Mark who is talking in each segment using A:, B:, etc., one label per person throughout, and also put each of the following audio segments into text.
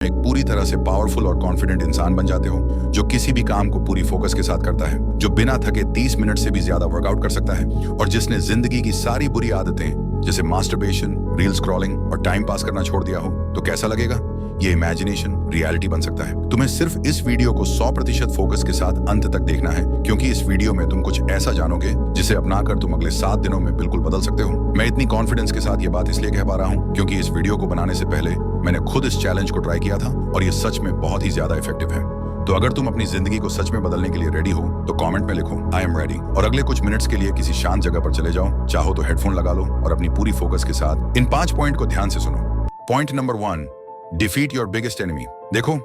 A: एक पूरी तरह से पावरफुल और कॉन्फिडेंट इंसान बन जाते हो जो किसी भी काम को पूरी फोकस के साथ करता है, जो बिना थके 30 मिनट से भी ज्यादा वर्कआउट कर सकता है और जिसने जिंदगी की सारी बुरी आदतें जैसे मास्टरबेशन, रील स्क्रॉलिंग और टाइम पास करना छोड़ दिया हो। तो कैसा लगेगा? ये इमेजिनेशन रियलिटी बन सकता है। तुम्हें सिर्फ इस वीडियो को 100% फोकस के साथ अंत तक देखना है, क्योंकि इस वीडियो में तुम कुछ ऐसा जानोगे जिसे अपनाकर तुम अगले 7 दिनों में बिल्कुल बदल सकते हो। मैं इतनी कॉन्फिडेंस के साथ ये बात इसलिए कह पा रहा हूँ क्योंकि इस वीडियो को बनाने से पहले मैंने खुद इस चैलेंज को ट्राई किया था और ये सच में बहुत ही ज्यादा इफेक्टिव है। तो अगर तुम अपनी जिंदगी को सच में बदलने के लिए रेडी हो तो कमेंट में लिखो आई एम रेडी और अगले कुछ मिनट्स के लिए किसी शांत जगह पर चले जाओ। चाहो तो हेडफोन लगा लो और अपनी पूरी फोकस के साथ इन 5 पॉइंट को ध्यान से सुनो। Point number 1, defeat your biggest enemy. देखो,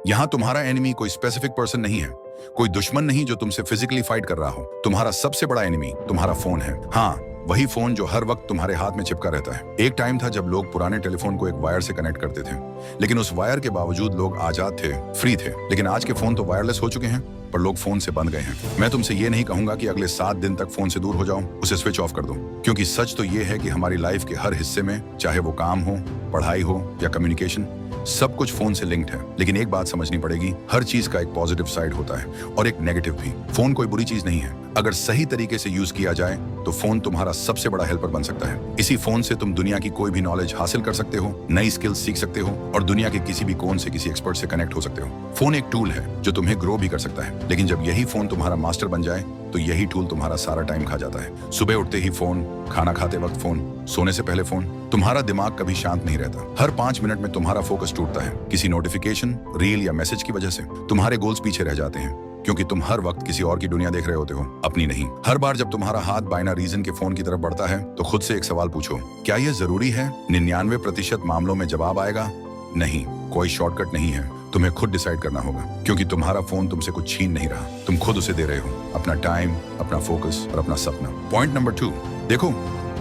A: यहाँ तुम्हारा एनिमी कोई स्पेसिफिक पर्सन नहीं है, कोई दुश्मन नहीं जो तुमसे फिजिकली फाइट कर रहा हो। तुम्हारा सबसे बड़ा एनिमी तुम्हारा फोन है। हाँ, वही फोन जो हर वक्त तुम्हारे हाथ में चिपका रहता है। एक टाइम था जब लोग पुराने टेलीफोन को एक वायर से कनेक्ट करते थे, लेकिन उस वायर के बावजूद लोग आजाद थे, फ्री थे। लेकिन आज के फोन तो वायरलेस हो चुके हैं, पर लोग फोन से बंध गए हैं। मैं तुमसे ये नहीं कहूंगा कि अगले 7 दिन तक फोन से दूर हो जाओ, उसे स्विच ऑफ कर दो, क्योंकि सच तो ये है कि हमारी लाइफ के हर हिस्से में, चाहे वो काम हो, पढ़ाई हो या कम्युनिकेशन, सब कुछ फोन से लिंक्ड है। लेकिन एक बात समझनी पड़ेगी, हर चीज का एक पॉजिटिव साइड होता है और एक नेगेटिव भी। फोन कोई बुरी चीज नहीं है। अगर सही तरीके से यूज किया जाए तो फोन तुम्हारा सबसे बड़ा हेल्पर बन सकता है। इसी फोन से तुम दुनिया की कोई भी नॉलेज हासिल कर सकते हो, नई स्किल्स सीख सकते हो और दुनिया के किसी भी कोन से किसी एक्सपर्ट से कनेक्ट हो सकते हो। फोन एक टूल है जो तुम्हें ग्रो भी कर सकता है, लेकिन जब यही फोन तुम्हारा मास्टर बन जाए तो यही टूल तुम्हारा सारा टाइम खा जाता है। सुबह उठते ही फोन, खाना खाते वक्त फोन, सोने से पहले फोन। तुम्हारा दिमाग कभी शांत नहीं रहता। हर 5 मिनट में तुम्हारा फोकस टूटता है किसी नोटिफिकेशन, रील या मैसेज की वजह से। तुम्हारे गोल्स पीछे रह जाते हैं क्योंकि तुम हर वक्त किसी और की दुनिया देख रहे होते हो, अपनी नहीं। हर बार जब तुम्हारा हाथ बाइना रीजन के फोन की तरफ बढ़ता है तो खुद से एक सवाल पूछो, क्या यह जरूरी है? 99% मामलों में जवाब आएगा नहीं। कोई शॉर्टकट नहीं है, तुम्हें खुद डिसाइड करना होगा, क्योंकि तुम्हारा फोन तुमसे कुछ छीन नहीं रहा, तुम खुद उसे दे रहे हो, अपना टाइम, अपना फोकस और अपना सपना। पॉइंट नंबर 2, देखो,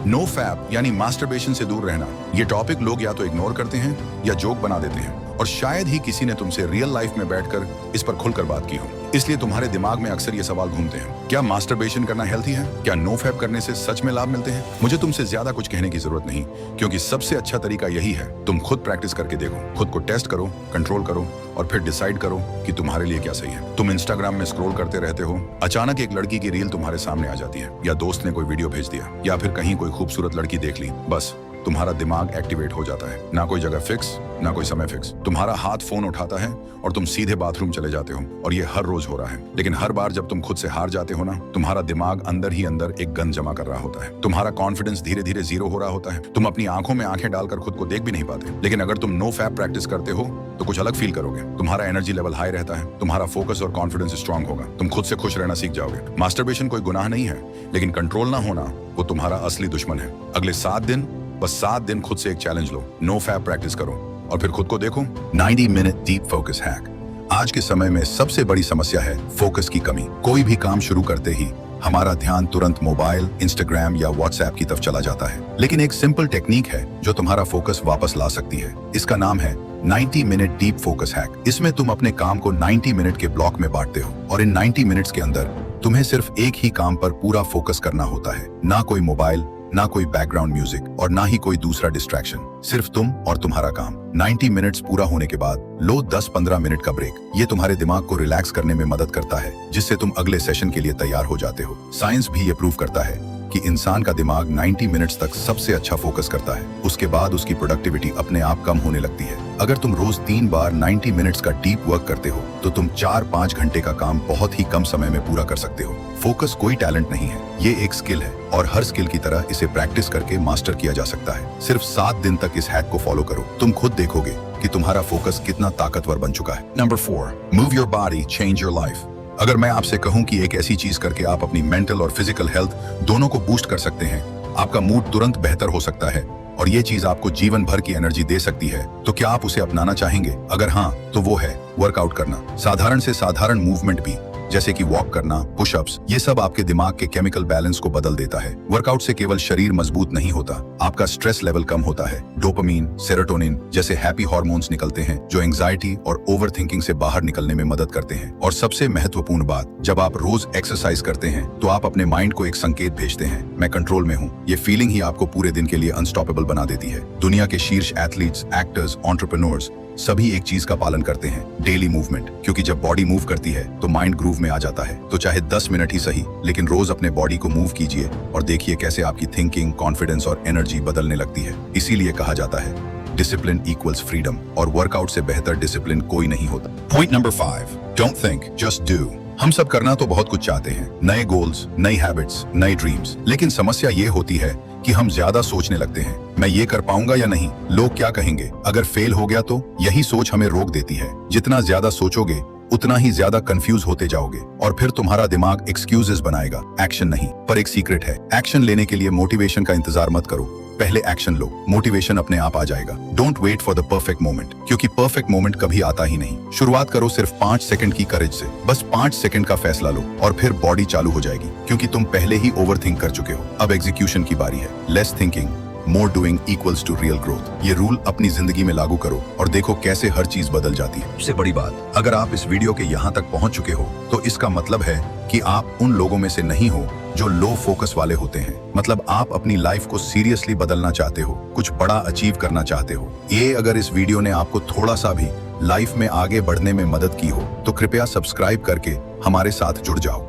A: नो फैप यानी मास्टरबेशन से दूर रहना। ये टॉपिक लोग या तो इग्नोर करते हैं या जोक बना देते हैं, और शायद ही किसी ने तुमसे रियल लाइफ में बैठकर इस पर खुलकर बात की हो। इसलिए तुम्हारे दिमाग में अक्सर ये सवाल घूमते हैं, क्या मास्टरबेशन करना हेल्थी है? क्या नो फैप करने से सच में लाभ मिलते हैं? मुझे तुमसे ज्यादा कुछ कहने की जरूरत नहीं, क्योंकि सबसे अच्छा तरीका यही है, तुम खुद प्रैक्टिस करके देखो, खुद को टेस्ट करो, कंट्रोल करो और फिर डिसाइड करो कि तुम्हारे लिए क्या सही है। तुम इंस्टाग्राम में स्क्रॉल करते रहते हो, अचानक एक लड़की की रील तुम्हारे सामने आ जाती है, या दोस्त ने कोई वीडियो भेज दिया, या फिर कहीं कोई खूबसूरत लड़की देख ली, बस तुम्हारा दिमाग एक्टिवेट हो जाता है। ना कोई जगह फिक्स, ना कोई समय फिक्स। तुम्हारा हाथ फोन उठाता है और तुम सीधे बाथरूम चले जाते हो, और ये हर रोज हो रहा है। लेकिन हर बार जब तुम खुद से हार जाते हो ना, तुम्हारा दिमाग अंदर ही अंदर एक गन जमा कर रहा होता है। तुम्हारा कॉन्फिडेंस धीरे धीरे जीरो हो रहा होता है। तुम अपनी आंखों में आंखें डालकर खुद को देख भी नहीं पाते। लेकिन अगर तुम नो फैप प्रैक्टिस करते हो तो कुछ अलग फील करोगे। तुम्हारा एनर्जी लेवल हाई रहता है, तुम्हारा फोकस और कॉन्फिडेंस स्ट्रांग होगा, तुम खुद से खुश रहना सीख जाओगे। मास्टरबेशन कोई गुनाह नहीं है, लेकिन कंट्रोल ना होना वो तुम्हारा असली दुश्मन है। अगले 7 दिन, बस 7 दिन खुद से एक चैलेंज लो, नो फैप प्रैक्टिस करो और फिर खुद को देखो। 90 मिनट डीप फोकस हैक। आज के समय में सबसे बड़ी समस्या है फोकस की कमी। कोई भी काम शुरू करते ही हमारा ध्यान तुरंत मोबाइल, इंस्टाग्राम या व्हाट्सएप की तरफ चला जाता है। लेकिन एक सिंपल टेक्निक है जो तुम्हारा फोकस वापस ला सकती है। इसका नाम है 90 मिनट डीप फोकस हैक। इसमें तुम अपने काम को 90 मिनट के ब्लॉक में बांटते हो और इन 90 मिनट्स के अंदर तुम्हें सिर्फ एक ही काम पर पूरा फोकस करना होता है। ना कोई मोबाइल, ना कोई बैकग्राउंड म्यूजिक और ना ही कोई दूसरा डिस्ट्रैक्शन, सिर्फ तुम और तुम्हारा काम। 90 मिनट्स पूरा होने के बाद लो 10-15 मिनट का ब्रेक। ये तुम्हारे दिमाग को रिलैक्स करने में मदद करता है, जिससे तुम अगले सेशन के लिए तैयार हो जाते हो। साइंस भी ये प्रूव करता है कि इंसान का दिमाग 90 मिनट्स तक सबसे अच्छा फोकस करता है। उसके बाद उसकी प्रोडक्टिविटी अपने आप कम होने लगती है। अगर तुम रोज 3 बार 90 मिनट्स का डीप वर्क करते हो तो तुम 4-5 घंटे का काम बहुत ही कम समय में पूरा कर सकते हो। फोकस कोई टैलेंट नहीं है, ये एक स्किल है और हर स्किल की तरह इसे प्रैक्टिस करके मास्टर किया जा सकता है। सिर्फ 7 दिन तक इस हैक को फॉलो करो, तुम खुद देखोगे कि तुम्हारा फोकस कितना ताकतवर बन चुका है। Number 4, move your body, change your life. अगर मैं आपसे कहूं कि एक ऐसी चीज करके आप अपनी मेंटल और फिजिकल हेल्थ दोनों को बूस्ट कर सकते हैं, आपका मूड तुरंत बेहतर हो सकता है और ये चीज आपको जीवन भर की एनर्जी दे सकती है, तो क्या आप उसे अपनाना चाहेंगे? अगर हाँ, तो वो है वर्कआउट करना। साधारण से साधारण मूवमेंट भी, जैसे कि वॉक करना, पुशअप्स, ये सब आपके दिमाग के केमिकल बैलेंस को बदल देता है। वर्कआउट से केवल शरीर मजबूत नहीं होता, आपका स्ट्रेस लेवल कम होता है। डोपामीन, सेरोटोनिन जैसे हैप्पी हार्मोन्स निकलते हैं जो एंजाइटी और ओवरथिंकिंग से बाहर निकलने में मदद करते हैं। और सबसे महत्वपूर्ण बात, जब आप रोज एक्सरसाइज करते हैं तो आप अपने माइंड को एक संकेत भेजते हैं, मैं कंट्रोल में हूँ। ये फीलिंग ही आपको पूरे दिन के लिए अनस्टॉपेबल बना देती है। दुनिया के शीर्ष एथलीट्स, एक्टर्स, एंटरप्रेन्योर्स सभी एक चीज का पालन करते हैं, डेली मूवमेंट, क्योंकि जब बॉडी मूव करती है तो माइंड ग्रूव में आ जाता है। तो चाहे 10 मिनट ही सही, लेकिन रोज अपने बॉडी को मूव कीजिए और देखिए कैसे आपकी थिंकिंग, कॉन्फिडेंस और एनर्जी बदलने लगती है। इसीलिए कहा जाता है डिसिप्लिन इक्वल्स फ्रीडम, और वर्कआउट से बेहतर डिसिप्लिन कोई नहीं होता। Point number 5, don't think, just do. हम सब करना तो बहुत कुछ चाहते हैं, नए गोल्स, नई हैबिट्स, नए ड्रीम्स, लेकिन समस्या ये होती है कि हम ज्यादा सोचने लगते हैं। मैं ये कर पाऊंगा या नहीं, लोग क्या कहेंगे, अगर फेल हो गया तो, यही सोच हमें रोक देती है। जितना ज्यादा सोचोगे उतना ही ज्यादा कंफ्यूज होते जाओगे और फिर तुम्हारा दिमाग एक्सक्यूजेस बनाएगा, एक्शन नहीं। पर एक सीक्रेट है, एक्शन लेने के लिए मोटिवेशन का इंतजार मत करो, पहले एक्शन लो, मोटिवेशन अपने आप आ जाएगा। Don't wait for the perfect moment, क्योंकि परफेक्ट मोमेंट कभी आता ही नहीं। शुरुआत करो सिर्फ 5 सेकंड की करेज से, बस 5 सेकंड का फैसला लो और फिर बॉडी चालू हो जाएगी, क्योंकि तुम पहले ही ओवरथिंक कर चुके हो। अब एग्जीक्यूशन की बारी है। Less thinking, more doing equals to real growth. ये रूल अपनी जिंदगी में लागू करो और देखो कैसे हर चीज बदल जाती है। सबसे बड़ी बात, अगर आप इस वीडियो के यहाँ तक पहुंच चुके हो तो इसका मतलब है कि आप उन लोगों में से नहीं हो जो लो फोकस वाले होते हैं। मतलब आप अपनी लाइफ को सीरियसली बदलना चाहते हो, कुछ बड़ा अचीव करना चाहते हो। ये अगर इस वीडियो ने आपको थोड़ा सा भी लाइफ में आगे बढ़ने में मदद की हो तो कृपया सब्सक्राइब करके हमारे साथ जुड़ जाओ।